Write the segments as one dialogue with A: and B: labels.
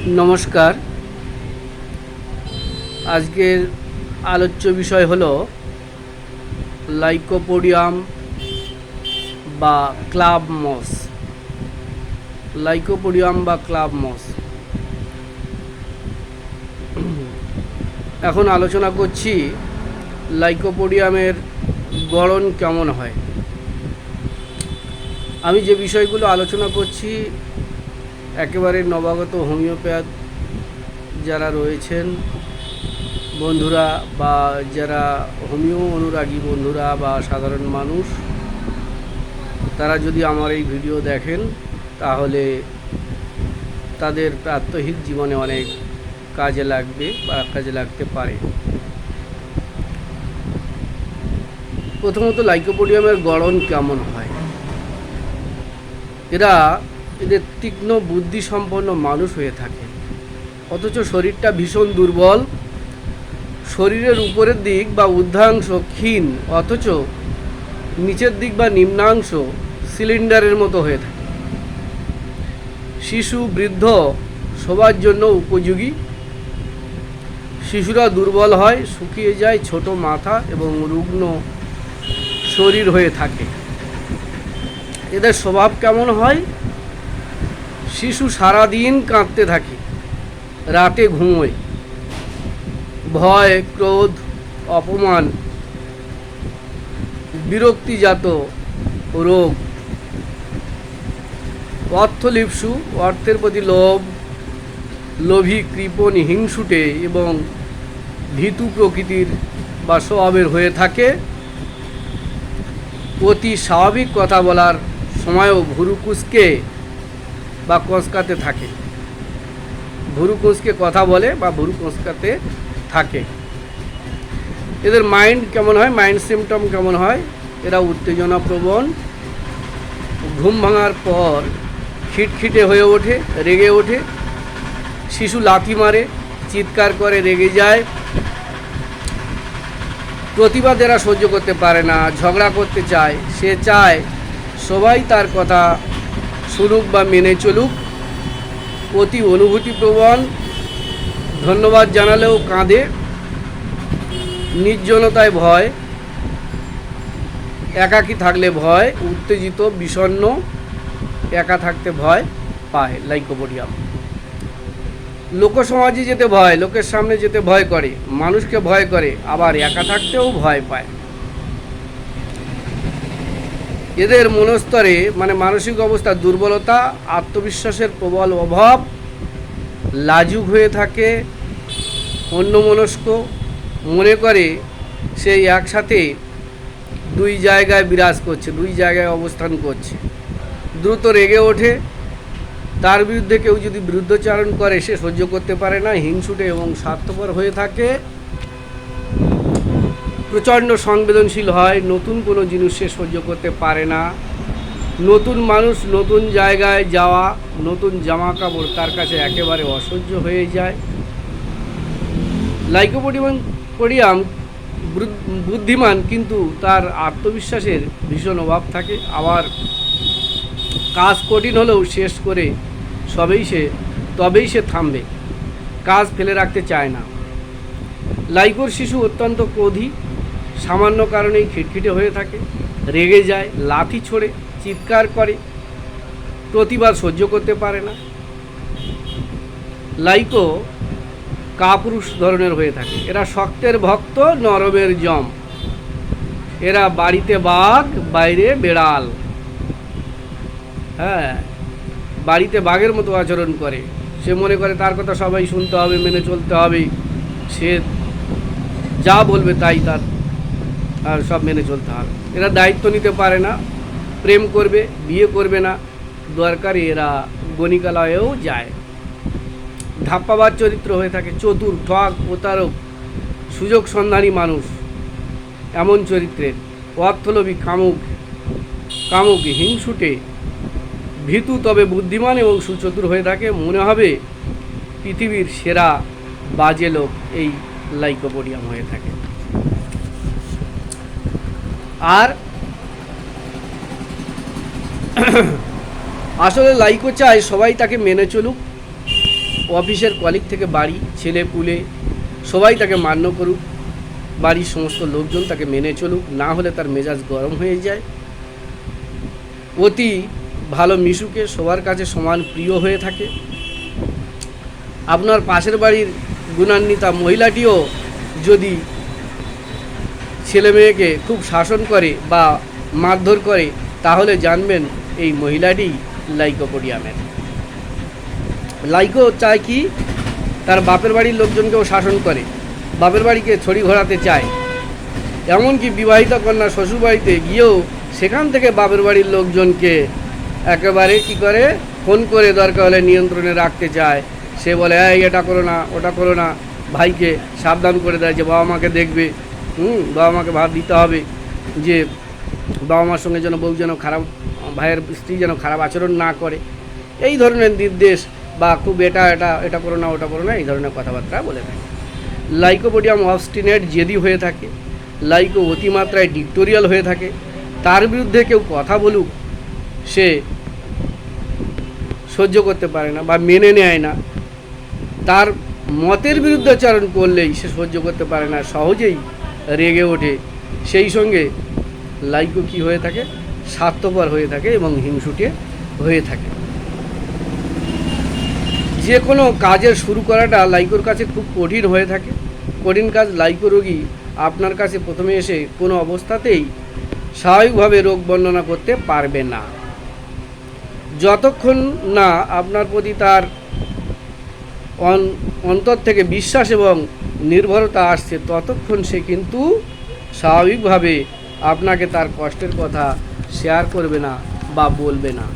A: নমস্কার। আজকের আলোচ্য বিষয় হলো লাইকোপোডিয়াম বা ক্লাব মস। লাইকোপোডিয়াম বা ক্লাব মস। এখন আলোচনা করছি লাইকোপোডিয়ামের গড়ন কেমন হয়। আমি যে বিষয়গুলো আলোচনা করছি একেবারে নবাগত হোমিওপ্যাথ যারা রয়েছেন বন্ধুরা বা যারা হোমিও অনুরাগী বন্ধুরা বা সাধারণ মানুষ, তারা যদি আমার এই ভিডিও দেখেন তাহলে তাদের প্রাত্যহিক জীবনে অনেক কাজে লাগবে বা কাজে লাগতে পারে। প্রথমত লাইকোপোডিয়ামের গড়ন কেমন হয়। এদের তীক্ষ্ণ বুদ্ধিসম্পন্ন মানুষ হয়ে থাকে, অথচ শরীরটা ভীষণ দুর্বল। শরীরের উপরের দিক বা ঊর্ধ্বাংশ ক্ষীণ, অথচ নিচের দিক বা নিম্নাংশ সিলিন্ডারের মতো হয়ে থাকে। শিশু বৃদ্ধ সবার জন্য উপযোগী। শিশুরা দুর্বল হয়, শুকিয়ে যায়, ছোট মাথা এবং রুগ্ন শরীর হয়ে থাকে। এদের স্বভাব কেমন হয়। শিশু সারাদিন কাঁদতে থাকে, রাতে ঘুমোয়। ভয়, ক্রোধ, অপমান, বিরক্তিজাত রোগ, অর্থলিপ্সু, অর্থের প্রতি লোভ, লোভী, কৃপণ, হিংসুটে এবং ভীতু প্রকৃতির বা স্বভাবের হয়ে থাকে। অতি স্বাভাবিক কথা বলার সময়ও ভুরু কুঁচকে বা কোঁচকাতে থাকে। ভুরু কুঁচকে কথা বলে বা ভুরু কোঁচকাতে থাকে। এদের মাইন্ড কেমন হয়, মাইন্ড সিমটম কেমন হয়। এরা উত্তেজনা প্রবণ, ঘুম ভাঙার পর খিটখিটে হয়ে ওঠে, রেগে ওঠে। শিশু লাথি মারে, চিৎকার করে, রেগে যায়। প্রতিবাদ এরা সহ্য করতে পারে না, ঝগড়া করতে চায়। সে চায় সবাই তার কথা শুনুক বা মেনে চলুক। অতি অনুভূতিপ্রবণ, ধন্যবাদ জানালেও কাঁদে। নির্জনতায় ভয়, একাকী থাকলে ভয়, উত্তেজিত, বিষণ্ণ, একা থাকতে ভয় পায় লাইকোপোডিয়াম। লোকসমাজে যেতে ভয়, লোকের সামনে যেতে ভয় করে, মানুষকে ভয় করে, আবার একা থাকতেও ভয় পায়। এদের মনস্তরে মানসিক অবস্থা দুর্বলতা, আত্মবিশ্বাসের প্রবল অভাব, লাজুক হয়ে থাকে, অন্যমনস্ক, মনে করে সেই একসাথে দুই জায়গায় বিরাজ করছে, দুই জায়গায় অবস্থান করছে। দ্রুত রেগে ওঠে। তার বিরুদ্ধে কেউ যদি বিরুদ্ধাচরণ করে সে সহ্য করতে পারে না, হিংসুটে এবং স্বার্থপর হয়ে থাকে। প্রচণ্ড সংবেদনশীল হয়, নতুন কোনো জিনিস সে সহ্য করতে পারে না। নতুন মানুষ, নতুন জায়গায় যাওয়া, নতুন জামা কাপড় তার কাছে একেবারে অসহ্য হয়ে যায়। লাইকোপোডিয়াম বুদ্ধিমান, কিন্তু তার আত্মবিশ্বাসের ভীষণ অভাব থাকে। আবার কাজ কঠিন হলেও শেষ করে তবেই সে থামবে, কাজ ফেলে রাখতে চায় না। লাইকোর শিশু অত্যন্ত ক্রোধী, সামান্য কারণেই খিটখিটে হয়ে থাকে, রেগে যায়, লাথি ছোড়ে, চিৎকার করে, প্রতিবাদ সহ্য করতে পারে না। লাইকো কাপুরুষ ধরনের হয়ে থাকে। এরা শক্তের ভক্ত, নরমের জম। এরা বাড়িতে বাঘ, বাইরে বেড়াল। হ্যাঁ, বাড়িতে বাঘের মতো আচরণ করে। সে মনে করে তার কথা সবাই শুনতে হবে, মেনে চলতে হবে। সে যা বলবে তাই তার আর সব মেনে চলতে হবে। এরা দায়িত্ব নিতে পারে না, প্রেম করবে, বিয়ে করবে না, দরকারে এরা গণিকালয়েও যায়। ধাপ্পাবাজ চরিত্র হয়ে থাকে, চতুর, ঠক, প্রতারক, সুযোগ সন্ধানী মানুষ এমন চরিত্রের। অর্থলোভী, কামুক, হিংসুটে, ভীতু তবে বুদ্ধিমান এবং সুচতুর হয়ে থাকে। মনে হবে পৃথিবীর সেরা বাজে লোক এই লাইকোপোডিয়াম হয়ে থাকে। আর আসলে লাইকো চায় সবাই তাকে মেনে চলুক, অফিসের কলিগ থেকে বাড়ি, ছেলে পুলে সবাই তাকে মান্য করুক, বাড়ির সমস্ত লোকজন তাকে মেনে চলুক, না হলে তার মেজাজ গরম হয়ে যায়। অতি ভালো মিশুকে, সবার কাছে সমান প্রিয় হয়ে থাকে। আপনার পাশের বাড়ির গুণান্বিতা মহিলাটিও যদি ছেলে মেয়েকে খুব শাসন করে বা মারধর করে, তাহলে জানবেন এই মহিলাটি লাইকোপোডিয়ামের। লাইকো চায় কি, তার বাপের বাড়ির লোকজনকেও শাসন করে, বাপের বাড়িকে ছড়ি ঘোরাতে চায়। এমনকি বিবাহিতা কন্যা শ্বশুরবাড়িতে গিয়েও সেখান থেকে বাপের বাড়ির লোকজনকে একেবারে কি করে, ফোন করে দরকার হলে নিয়ন্ত্রণে রাখতে চায়। সে বলে এই এটা করো না, ওটা করো না, ভাইকে সাবধান করে দেয় যে বাবা মাকে দেখবে, বাবা মাকে ভাত দিতে হবে, যে বাবা মার সঙ্গে যেন বউ যেন খারাপ, ভাইয়ের স্ত্রী যেন খারাপ আচরণ না করে, এই ধরনের নির্দেশ, বা খুব এটা এটা এটা করো না, ওটা করো না, এই ধরনের কথাবার্তা বলে থাকে। লাইকোপোডিয়াম অবস্টিনেট জেদি হয়ে থাকে। লাইকো অতিমাত্রায় ডিক্টোরিয়াল হয়ে থাকে। তার বিরুদ্ধে কেউ কথা বলুক সে সহ্য করতে পারে না বা মেনে নেয় না। তার মতের বিরুদ্ধাচরণ করলেই সে সহ্য করতে পারে না, সহজেই রেগে ওঠে। সেই সঙ্গে লাইকো কি হয়ে থাকে, স্বার্থপর হয়ে থাকে এবং হিংসুটে হয়ে থাকে। যে কোনো কাজের শুরু করাটা লাইকোর কাছে খুব কঠিন হয়ে থাকে। কঠিন কাজ লাইকো রোগী আপনার কাছে প্রথমে এসে কোনো অবস্থাতেই স্বাভাবিকভাবে রোগ বর্ণনা করতে পারবে না। যতক্ষণ না আপনার প্রতি তার অন্তর থেকে বিশ্বাস এবং নির্ভরতা আসছে, ততক্ষণ সে কিন্তু স্বাভাবিকভাবে আপনাকে তার কষ্টের কথা শেয়ার করবে না বা বলবে না।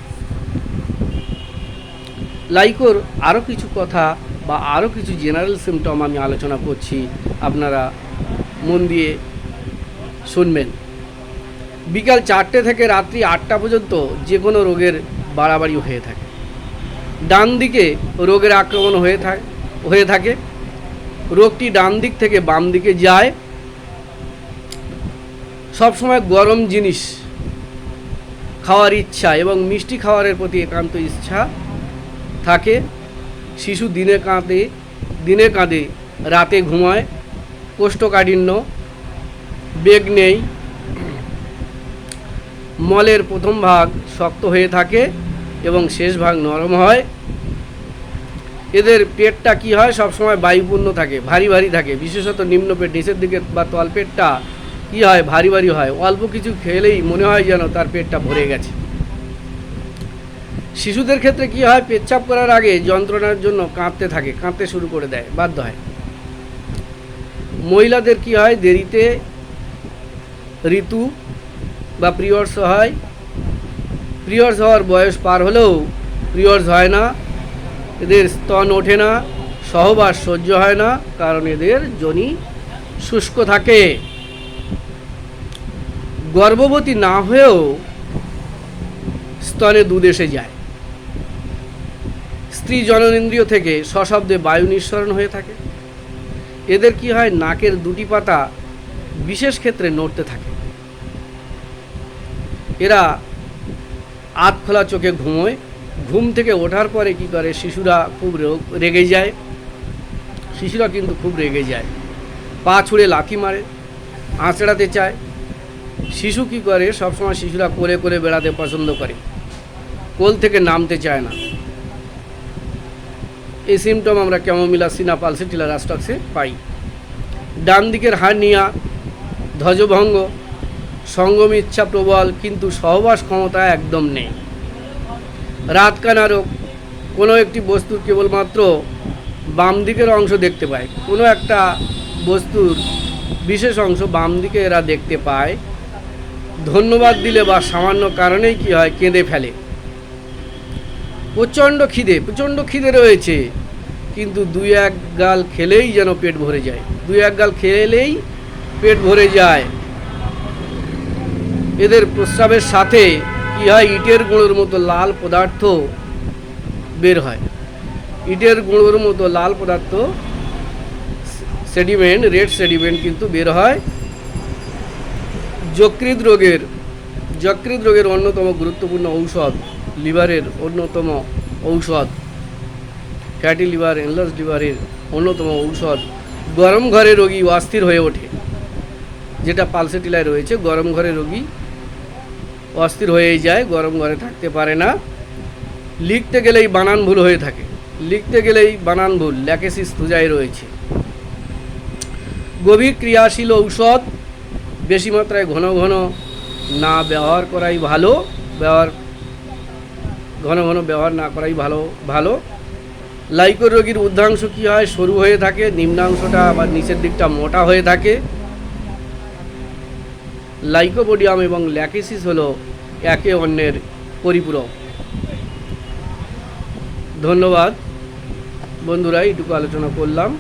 A: লাইকোর আরও কিছু কথা বা আরও কিছু জেনারেল সিমটম আমি আলোচনা করছি, আপনারা মন দিয়ে শুনবেন। বিকাল 4টে থেকে রাত্রি 8টা পর্যন্ত যে কোনো রোগের বাড়াবাড়ি হয়ে থাকে। ডান দিকে রোগের আক্রমণ হয়ে থাকে। রোগটি ডান দিক থেকে বাম দিকে যায়। সবসময় গরম জিনিস খাওয়ার ইচ্ছা এবং মিষ্টি খাওয়ারের প্রতি একান্ত ইচ্ছা থাকে। শিশু দিনে কাঁদে, রাতে ঘুমায়। কোষ্ঠকাঠিন্য, বেগ নেই, মলের প্রথম ভাগ শক্ত হয়ে থাকে এবং শেষ ভাগ নরম হয়। এদের পেটটা কি হয়, সবসময় বায়ুপূর্ণ থাকে, ভারী ভারী থাকে, বিশেষত নিম্ন পেট, নিচের দিকে বা তলপেটটা কি হয়, ভারী ভারী হয়। অল্প কিছু খেলেই মনে হয় যেন তার পেটটা ভরে গেছে। শিশুদের ক্ষেত্রে কি হয়, পেচ্ছাপ করার আগে যন্ত্রণার জন্য কাঁদতে শুরু করে দেয়, বাধ্য হয়। মহিলাদের কি হয়, দেরিতে ঋতু বা পিরিয়ডস হয়। পিরিয়ডস হওয়ার বয়স পার হলেও পিরিয়ডস হয় না। এদের স্তন ওঠে না, সহবাস সহ্য হয় না, কারণ এদের যোনি শুষ্ক থাকে। গর্ভবতী না হয়েও স্তনে দুধ এসে যায়। স্ত্রী জননেন্দ্রিয় থেকে সশব্দে বায়ু নিঃসরণ হয়ে থাকে। এদের কি হয়, নাকের দুটি পাতা বিশেষ ক্ষেত্রে নড়তে থাকে। এরা আধ খোলা চোখে ঘুমোয়। ঘুম থেকে ওঠার পরে কি করে, শিশুরা খুব রেগে যায়। শিশুরা কিন্তু খুব রেগে যায়, পা ছুঁড়ে লাথি মারে, আঁচড়াতে চায়। শিশু কি করে, সবসময় শিশুরা কোলে কোলে বেড়াতে পছন্দ করে, কোল থেকে নামতে চায় না। এই সিমটম আমরা ক্যামোমিলা সিনাপালসিটিলা রাস্টক্সে পাই। ডান দিকের হার্নিয়া, ধ্বজভঙ্গ, সঙ্গম ইচ্ছা প্রবল, কিন্তু সহবাস ক্ষমতা একদম নেই। রাতকানা রোগ, কোনো একটি বস্তুর কেবলমাত্র বাম দিকের অংশ দেখতে পায়, কোনো একটা বস্তুর বিশেষ অংশ বাম দিকে এরা দেখতে পায়। ধন্যবাদ দিলে বা সামান্য কারণেই কি হয়, কেঁদে ফেলে। প্রচণ্ড খিদে রয়েছে, কিন্তু 2-1 গাল খেলেই যেন পেট ভরে যায়, 2-1 গাল খেলেই পেট ভরে যায়। এদের প্রস্রাবের সাথে কি হয়, ইটের গুঁড়োর মতো লাল পদার্থ বের হয়। ইটের গুঁড়োর মতো লাল পদার্থ, সেডিমেন্ট, রেড সেডিমেন্ট কিন্তু বের হয়। যকৃৎ রোগের অন্যতম গুরুত্বপূর্ণ ঔষধ, লিভারের অন্যতম ঔষধ ফ্যাটি লিভার, এনলার্জ লিভারের অন্যতম ঔষধ। গরম ঘরে রোগী অস্থির হয়ে ওঠে, যেটা পালসেটিলায় রয়েছে। গরম ঘরে রোগী অস্থির হয়েই যায়, গরম ঘরে থাকতে পারে না। লিখতে গেলেই বানান ভুল হয়ে থাকে, লিখতে গেলেই বানান ভুল, ল্যাকেসিস থুজায় রয়েছে। গভীর ক্রিয়াশীল ঔষধ, বেশি মাত্রায় ঘন ঘন না ব্যবহার করাই ভালো, ঘন ঘন ব্যবহার না করাই ভালো। লাইকোর রোগীর ঊর্ধ্বাংশ কী হয়? সরু হয়ে থাকে, নিম্নাংশটা আবার নিচের দিকটা মোটা হয়ে থাকে। লাইকোপোডিয়াম এবং ল্যাকেসিস হলো একে অন্যের পরিপূরক। ধন্যবাদ বন্ধুরা, এইটুকু আলোচনা করলাম।